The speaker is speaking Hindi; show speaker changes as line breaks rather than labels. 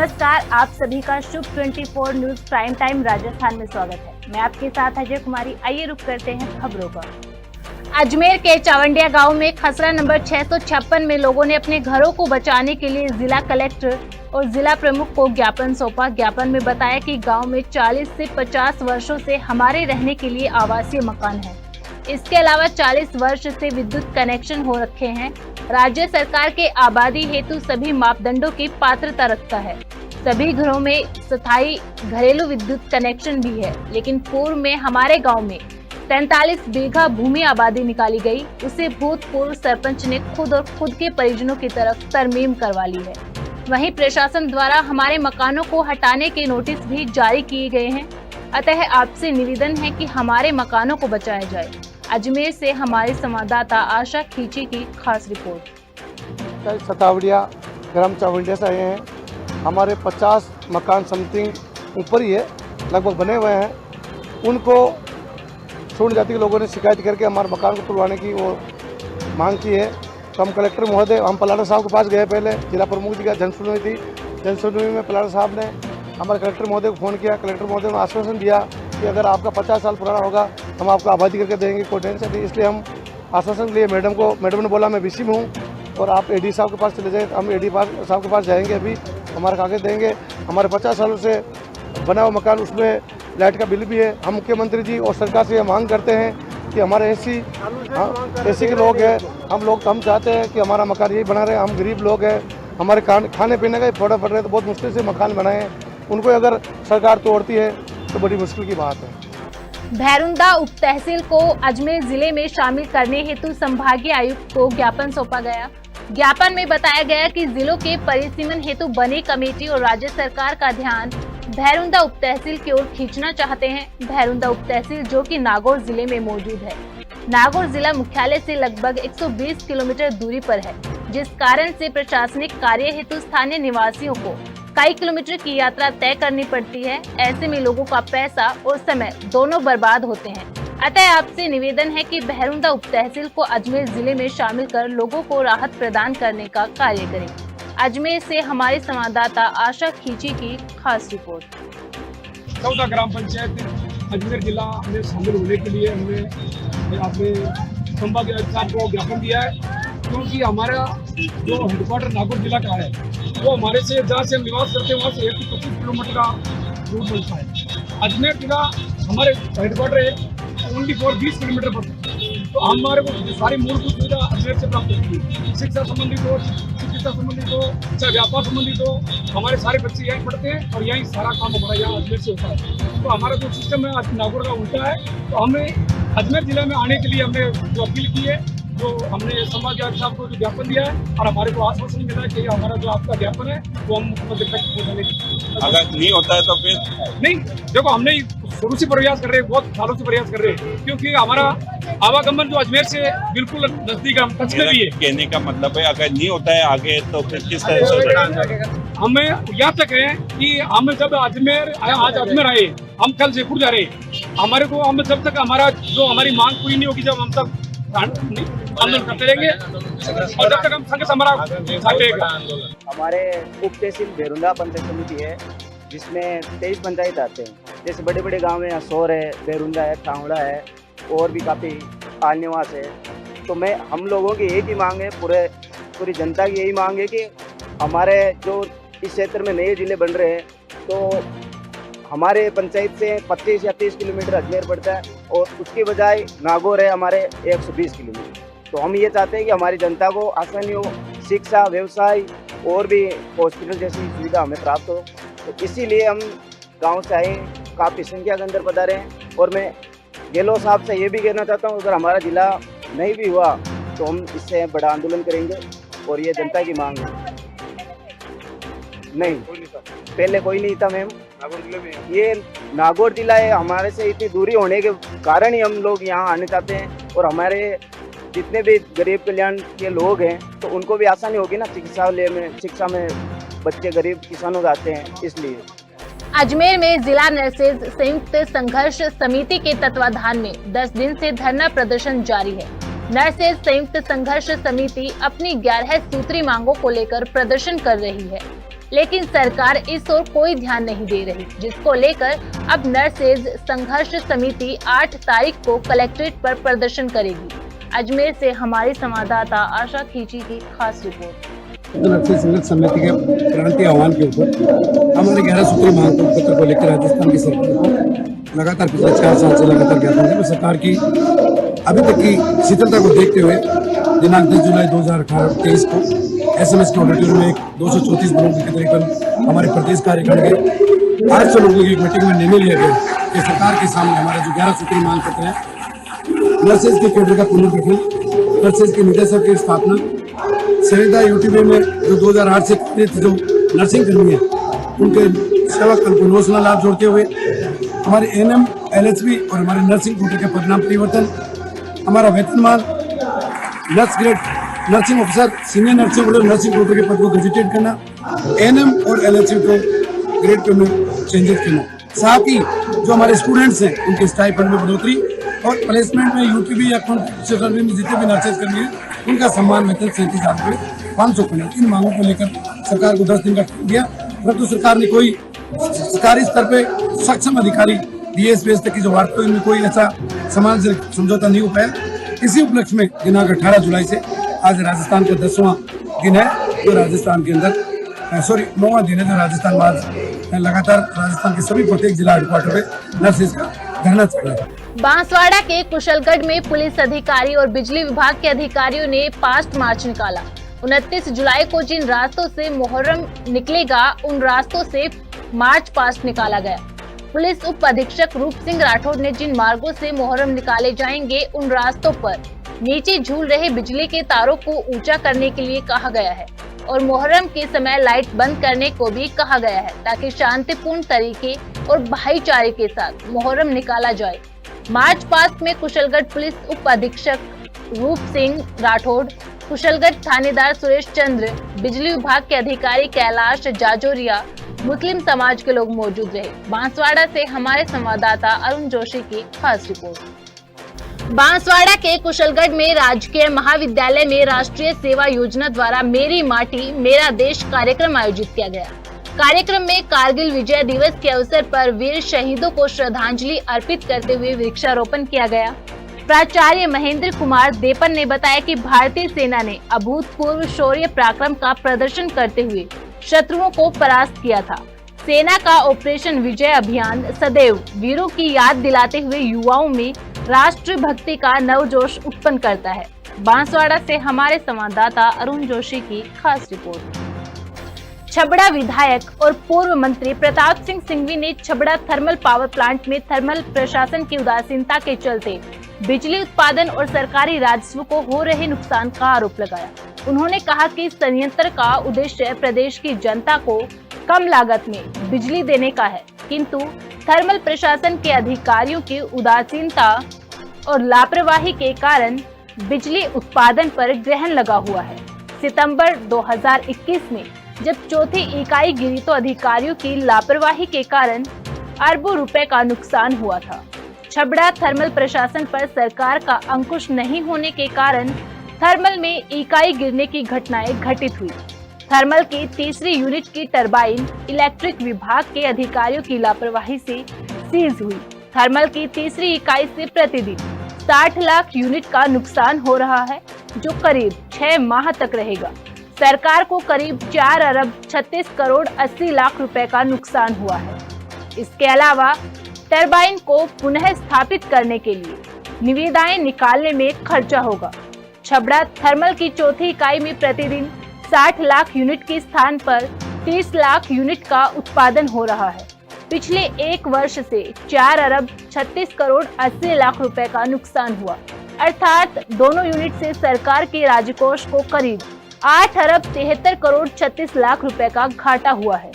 नमस्कार, आप सभी का शुभ 24 न्यूज प्राइम टाइम राजस्थान में स्वागत है। मैं आपके साथ अजय कुमारी। आइए रुक करते हैं खबरों का। अजमेर के चावंडिया गांव में खसरा नंबर 656 में लोगों ने अपने घरों को बचाने के लिए जिला कलेक्टर और जिला प्रमुख को ज्ञापन सौंपा। ज्ञापन में बताया कि गांव में 40 से 50 वर्षों से हमारे रहने के लिए आवासीय मकान है। इसके अलावा 40 वर्ष से विद्युत कनेक्शन हो रखे हैं। राज्य सरकार के आबादी हेतु सभी मापदंडों की पात्रता रखता है। सभी घरों में स्थायी घरेलू विद्युत कनेक्शन भी है, लेकिन पूर्व में हमारे गांव में 43 बीघा भूमि आबादी निकाली गई। उसे भूतपूर्व सरपंच ने खुद और खुद के परिजनों की तरफ तरमीम करवा ली है। वहीं प्रशासन द्वारा हमारे मकानों को हटाने के नोटिस भी जारी किए गए हैं। अतः आपसे निवेदन है कि हमारे मकानों को बचाया जाए। अजमेर से हमारे संवाददाता आशा खींची की खास रिपोर्ट।
सतावड़िया ग्राम चावंडिया से आए हैं। हमारे 50 मकान समथिंग ऊपर ही है, लगभग बने हुए हैं। उनको छोड़ जाति के लोगों ने शिकायत करके हमारे मकान को तुड़वाने की वो मांग की है। तो हम कलेक्टर महोदय, हम पलाटा साहब के पास गए। पहले जिला प्रमुख जी का जनसुनवाई थी। जनसुनवाई में पलाटा साहब ने हमारे कलेक्टर महोदय को फ़ोन किया। कलेक्टर महोदय ने आश्वासन दिया कि अगर आपका 50 साल पुराना होगा हम आपको आबादी करके देंगे, कोई टेंशन नहीं। इसलिए हम आश्वासन लिए मैडम ने बोला मैं बिजी में हूँ और आप एडी साहब के पास चले जाए। हम एडी साहब के पास जाएंगे, अभी हमारे कागज देंगे। हमारे 50 सालों से बना हुआ मकान, उसमें लाइट का बिल भी है। हम मुख्यमंत्री जी और सरकार से ये मांग करते हैं कि हमारे एसी के लोग हैं, हम चाहते हैं कि हमारा मकान यही बना रहे। हम गरीब लोग हैं, हमारे खाने पीने का ही फोड़ा पड़ रहे हैं, तो बहुत मुश्किल से मकान बनाए हैं। उनको अगर सरकार तोड़ती है तो बड़ी मुश्किल की बात है।
भैरुंदा उप तहसील को अजमेर जिले में शामिल करने हेतु संभागीय आयुक्त को ज्ञापन सौंपा गया। ज्ञापन में बताया गया कि जिलों के परिसीमन हेतु बनी कमेटी और राज्य सरकार का ध्यान भैरुंदा उप तहसील की ओर खींचना चाहते हैं। भैरुंदा उप तहसील जो कि नागौर जिले में मौजूद है। नागौर जिला मुख्यालय से लगभग 120 किलोमीटर दूरी पर है, जिस कारण से प्रशासनिक कार्य हेतु स्थानीय निवासियों को कई किलोमीटर की यात्रा तय करनी पड़ती है। ऐसे में लोगों का पैसा और समय दोनों बर्बाद होते हैं। अतः आपसे निवेदन है कि भैरुंदा उप तहसील को अजमेर जिले में शामिल कर लोगों को राहत प्रदान करने का कार्य करें। अजमेर से हमारे संवाददाता आशा खींची की खास रिपोर्ट।
14 ग्राम पंचायत अजमेर जिला में शामिल होने के लिए हमने अपने संभागीय आयुक्त को ज्ञापन दिया है, क्योंकि हमारा जो हेडक्वार्टर नागौर जिला का है वो हमारे से जहाँ से हम निवास करते हैं वहाँ से 125 किलोमीटर का दूर पड़ता है। अजमेर जिला हमारे हेडक्वार्टर है ओनली फॉर 20 किलोमीटर पर, तो हमारे को सारी मूलभूत सुविधा अजमेर से प्राप्त होती है। शिक्षा संबंधित हो, चिकित्सा संबंधित हो, चाहे व्यापार संबंधित हो, हमारे सारे बच्चे यहीं पढ़ते हैं और यहीं सारा काम हमारा यहाँ अजमेर से होता है। तो हमारा जो सिस्टम है नागौर का उल्टा है। तो हमें अजमेर जिले में आने के लिए हमने जो अपील की है, जो हमने संभागीय आयुक्त साहब को जो ज्ञापन दिया है और हमारे को आश्वासन मिला है कि हमारा जो आपका ज्ञापन है वो हम मुख्यमंत्री तक पहुँचाने की।
अगर नहीं होता है तो फिर
नहीं, देखो हमने शुरू से प्रयास कर रहे हैं, बहुत सालों से प्रयास कर रहे हैं, क्योंकि हमारा आवागमन जो अजमेर से बिल्कुल नजदीक हम टच में भी है।
कहने का मतलब है अगर नहीं होता है आगे तो फिर किस तरह से
हमें यहाँ तक है कि हम जब आज अजमेर आए, हम कल जयपुर जा रहे हैं। हमारे को हम जब तक हमारी मांग पूरी नहीं होगी, जब हम तक आंदोलन करते रहेंगे और जब तक हम संघ समरा रहेगा।
हमारे उप तहसील भैरुंदा पंचायत समिति है, जिसमें 23 पंचायत आते हैं। जैसे बड़े बड़े गांव में असोर है, भैरुंदा है, टांगड़ा है और भी काफ़ी आल निवास है। तो हम लोगों की एक ही मांग है, पूरी जनता की यही मांग है कि हमारे जो इस क्षेत्र में नए जिले बन रहे हैं, तो हमारे पंचायत से 25 या 30 किलोमीटर अजमेर पड़ता है और उसके बजाय नागौर है हमारे 120 किलोमीटर। तो हम ये चाहते हैं कि हमारी जनता को आसानी हो, शिक्षा, व्यवसाय और भी हॉस्पिटल जैसी सुविधा हमें प्राप्त हो। तो इसीलिए हम गांव से आए, काफ़ी संख्या के अंदर पधारे हैं। और मैं गहलोत साहब से ये भी कहना चाहता हूँ, अगर हमारा जिला नहीं भी हुआ तो हम इससे बड़ा आंदोलन करेंगे और ये जनता की मांग है। नहीं, पहले कोई नहीं था मैम। ये नागौर जिला है, हमारे से इतनी दूरी होने के कारण ही हम लोग यहाँ आने चाहते हैं। और हमारे जितने भी गरीब कल्याण के लोग हैं तो उनको भी आसानी होगी ना शिक्षा में बच्चे गरीब किसानों के आते हैं, इसलिए।
अजमेर में जिला नर्सेज संयुक्त संघर्ष समिति के तत्वाधान में 10 दिन से धरना प्रदर्शन जारी है। नर्सेज संयुक्त संघर्ष समिति अपनी 11 सूत्री मांगों को लेकर प्रदर्शन कर रही है। लेकिन सरकार इस ओर कोई ध्यान नहीं दे रही, जिसको लेकर अब नर्सेज संघर्ष समिति 8 तारीख को कलेक्ट्रेट पर प्रदर्शन करेगी। अजमेर से हमारी संवाददाता आशा खींची की खास रिपोर्ट।
नर्सेज संघर्ष समिति के प्रांतीय आह्वान के ऊपर हमारे 11 सूत्री मांग पत्र को लेकर राजस्थान की सरकार को लगातार पिछले 4 साल से लगातार ज्ञापन है। सरकार की अभी तक की शिथिलता को देखते हुए दिनांक 10 जुलाई 2023 को SMS के ऑडिटोरियम में 234 लोगों के करीबन हमारे प्रदेश कार्यकाल के 800 लोगों की एक मीटिंग में निर्णय लिया गया कि सरकार के सामने हमारे जो 11 सूत्री मांग पत्र है, नर्सेज के केडर का पुनर्गठन, नर्सेज के निदेशक की स्थापना, संविदा यूटीबी में जो 2008 से जो नर्सिंग कर्मी है उनके सेवा काल को 9 साल लाभ जोड़ते हुए हमारे ANM, LHB और हमारे नर्सिंग कोटे के परिणाम परिवर्तन, हमारा वेतनमान, nurse grade, nursing officer, senior nursing और नर्सिंग कोटे के पद को गजेटेड करना, ANM और LHB को ग्रेड में चेंजेस करना, साथ ही जो हमारे स्टूडेंट्स हैं उनके स्टाइपेंड में बढ़ोतरी और प्लेसमेंट में यूटीबी या सर्वे में जितने भी नर्सेज कर्मी हैं उनका सम्मान वेतन 37,500 करना। इन मांगों को लेकर सरकार को 10 दिन का टाइम दिया, परंतु सरकार ने कोई सरकारी स्तर पे सक्षम अधिकारी DSPS तक की जो वार्ता इनमें कोई ऐसा समान से समझौता नहीं हो पाया। इसी उपलक्ष्य में दिनांक 18 जुलाई से आज राजस्थान का 10वां दिन है जो राजस्थान के अंदर 9वां दिन है जो राजस्थान में आज लगातार राजस्थान के सभी प्रत्येक जिला हेडक्वार्टर पे नर्सेज का धरना चल रहा है।
बांसवाड़ा के कुशलगढ़ में पुलिस अधिकारी और बिजली विभाग के अधिकारियों ने पास्ट मार्च निकाला। 29 जुलाई को जिन रास्तों से मुहर्रम निकलेगा उन रास्तों से मार्च पास्ट निकाला गया। पुलिस उप अधीक्षक रूप सिंह राठौड़ ने जिन मार्गों से मुहर्रम निकाले जाएंगे उन रास्तों पर नीचे झूल रहे बिजली के तारों को ऊंचा करने के लिए कहा गया है और मुहर्रम के समय लाइट बंद करने को भी कहा गया है ताकि शांतिपूर्ण तरीके और भाईचारे के साथ मुहर्रम निकाला जाए। मार्च पास्ट में कुशलगढ़ पुलिस उप अधीक्षक रूप सिंह राठौड़, कुशलगढ़ थानेदार सुरेश चंद्र, बिजली विभाग के अधिकारी कैलाश जाजोरिया, मुस्लिम समाज के लोग मौजूद रहे। बांसवाड़ा से हमारे संवाददाता अरुण जोशी की खास रिपोर्ट। बांसवाड़ा के कुशलगढ़ में राजकीय महाविद्यालय में राष्ट्रीय सेवा योजना द्वारा मेरी माटी मेरा देश कार्यक्रम आयोजित किया गया। कार्यक्रम में कारगिल विजय दिवस के अवसर पर वीर शहीदों को श्रद्धांजलि अर्पित करते हुए वृक्षारोपण किया गया। प्राचार्य महेंद्र कुमार देपन ने बताया कि भारतीय सेना ने अभूतपूर्व शौर्य पराक्रम का प्रदर्शन करते हुए शत्रुओं को परास्त किया था। सेना का ऑपरेशन विजय अभियान सदैव वीरों की याद दिलाते हुए युवाओं में राष्ट्र भक्ति का नवजोश उत्पन्न करता है। बांसवाड़ा से हमारे संवाददाता अरुण जोशी की खास रिपोर्ट। छबड़ा विधायक और पूर्व मंत्री प्रताप सिंह सिंघवी ने छबड़ा थर्मल पावर प्लांट में थर्मल प्रशासन की उदासीनता के चलते बिजली उत्पादन और सरकारी राजस्व को हो रहे नुकसान का आरोप लगाया। उन्होंने कहा कि संयंत्र का उद्देश्य प्रदेश की जनता को कम लागत में बिजली देने का है, किंतु थर्मल प्रशासन के अधिकारियों की उदासीनता और लापरवाही के कारण बिजली उत्पादन पर ग्रहण लगा हुआ है। सितंबर 2021 में जब चौथी इकाई गिरी तो अधिकारियों की लापरवाही के कारण अरबों रुपए का नुकसान हुआ था। छबड़ा थर्मल प्रशासन पर सरकार का अंकुश नहीं होने के कारण थर्मल में इकाई गिरने की घटनाएं घटित हुई। थर्मल की तीसरी यूनिट की टरबाइन इलेक्ट्रिक विभाग के अधिकारियों की लापरवाही से सीज हुई। थर्मल की तीसरी इकाई से प्रतिदिन 60 लाख यूनिट का नुकसान हो रहा है, जो करीब 6 माह तक रहेगा। सरकार को करीब 4 अरब 36 करोड़ 80 लाख रुपए का नुकसान हुआ है। इसके अलावा टरबाइन को पुनः स्थापित करने के लिए निविदाएं निकालने में खर्चा होगा। छबड़ा थर्मल की चौथी इकाई में प्रतिदिन 60 लाख यूनिट के स्थान पर 30 लाख यूनिट का उत्पादन हो रहा है। पिछले 1 वर्ष से 4 अरब 36 करोड़ 80 लाख रुपए का नुकसान हुआ, अर्थात दोनों यूनिट से सरकार के राजकोष को करीब 8 अरब 73 करोड़ 36 लाख रुपए का घाटा हुआ है।